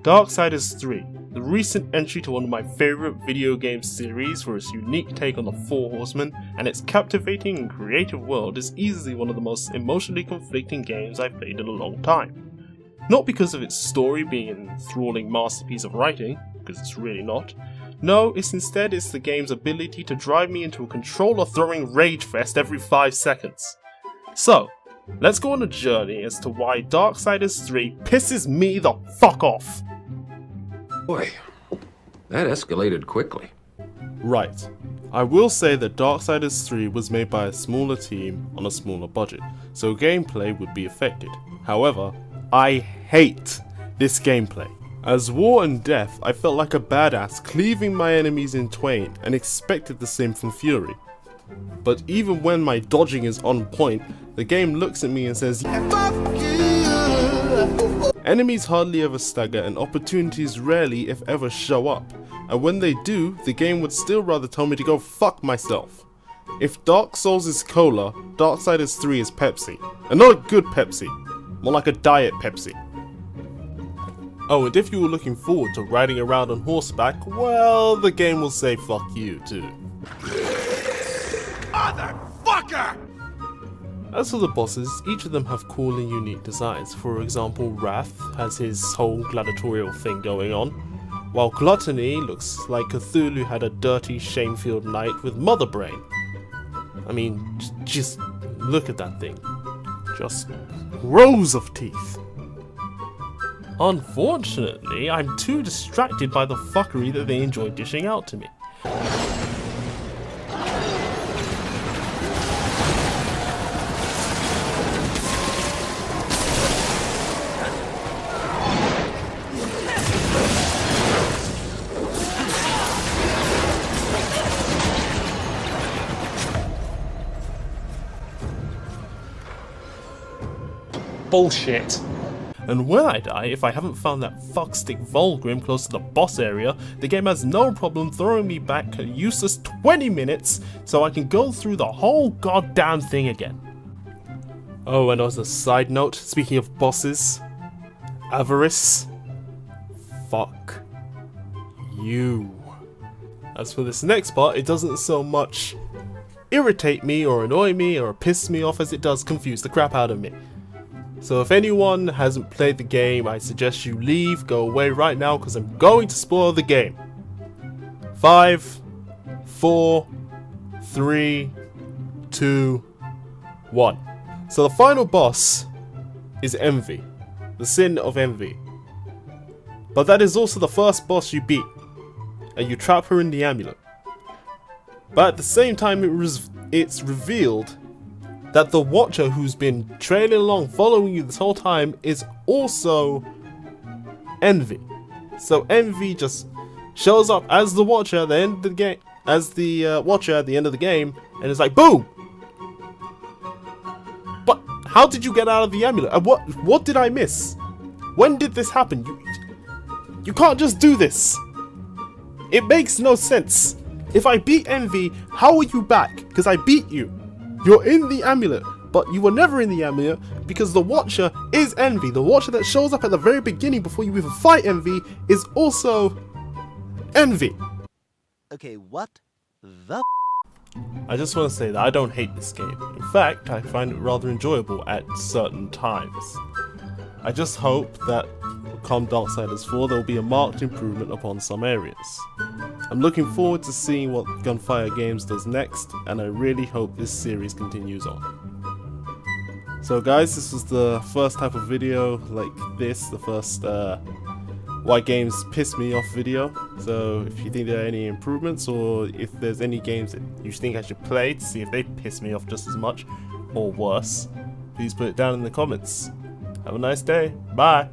Darksiders 3, the recent entry to one of my favourite video game series for its unique take on the Four Horsemen and its captivating and creative world, is easily one of the most emotionally conflicting games I've played in a long time. Not because of its story being an enthralling masterpiece of writing, because it's really not. No, it's the game's ability to drive me into a controller throwing rage fest every 5 seconds. So, let's go on a journey as to why Darksiders 3 pisses me the fuck off. Boy, that escalated quickly. Right. I will say that Darksiders 3 was made by a smaller team on a smaller budget, so gameplay would be affected. However, I hate this gameplay. As War and Death, I felt like a badass cleaving my enemies in twain and expected the same from Fury. But even when my dodging is on point, the game looks at me and says, "Fuck you." Enemies hardly ever stagger and opportunities rarely if ever show up, and when they do, the game would still rather tell me to go fuck myself. If Dark Souls is cola, Darksiders 3 is Pepsi. And not a good Pepsi, more like a diet Pepsi. Oh, and if you were looking forward to riding around on horseback, well, the game will say fuck you too. Motherfucker! As for the bosses, each of them have cool and unique designs. For example, Wrath has his whole gladiatorial thing going on, while Gluttony looks like Cthulhu had a dirty, shame-filled night with Mother Brain. I mean, just look at that thing. Just rows of teeth. Unfortunately, I'm too distracted by the fuckery that they enjoy dishing out to me. Bullshit. And when I die, if I haven't found that fuckstick Volgrim close to the boss area, the game has no problem throwing me back a useless 20 minutes so I can go through the whole goddamn thing again. Oh, and as a side note, speaking of bosses, Avarice, fuck you. As for this next part, it doesn't so much irritate me or annoy me or piss me off as it does confuse the crap out of me. So if anyone hasn't played the game, I suggest you leave, go away right now, because I'm going to spoil the game. 5, 4, 3, 2, 1. So the final boss is Envy, the sin of envy. But that is also the first boss you beat, and you trap her in the amulet. But at the same time, it's revealed that the Watcher who's been trailing along, following you this whole time, is also Envy. So Envy just shows up as the Watcher at the end of the game, Watcher at the end of the game, and it's like, boom! But how did you get out of the amulet? And what did I miss? When did this happen? You can't just do this. It makes no sense. If I beat Envy, how are you back? Because I beat you. You're in the amulet, but you were never in the amulet because the Watcher is Envy. The Watcher that shows up at the very beginning before you even fight Envy is also Envy. Okay, what the I just want to say that I don't hate this game. In fact, I find it rather enjoyable at certain times. I just hope that come Darksiders 4 there will be a marked improvement upon some areas. I'm looking forward to seeing what Gunfire Games does next, and I really hope this series continues on. So guys, this was the first type of video like this, the first why games piss me off video. So if you think there are any improvements, or if there's any games that you think I should play to see if they piss me off just as much or worse, please put it down in the comments. Have a nice day. Bye.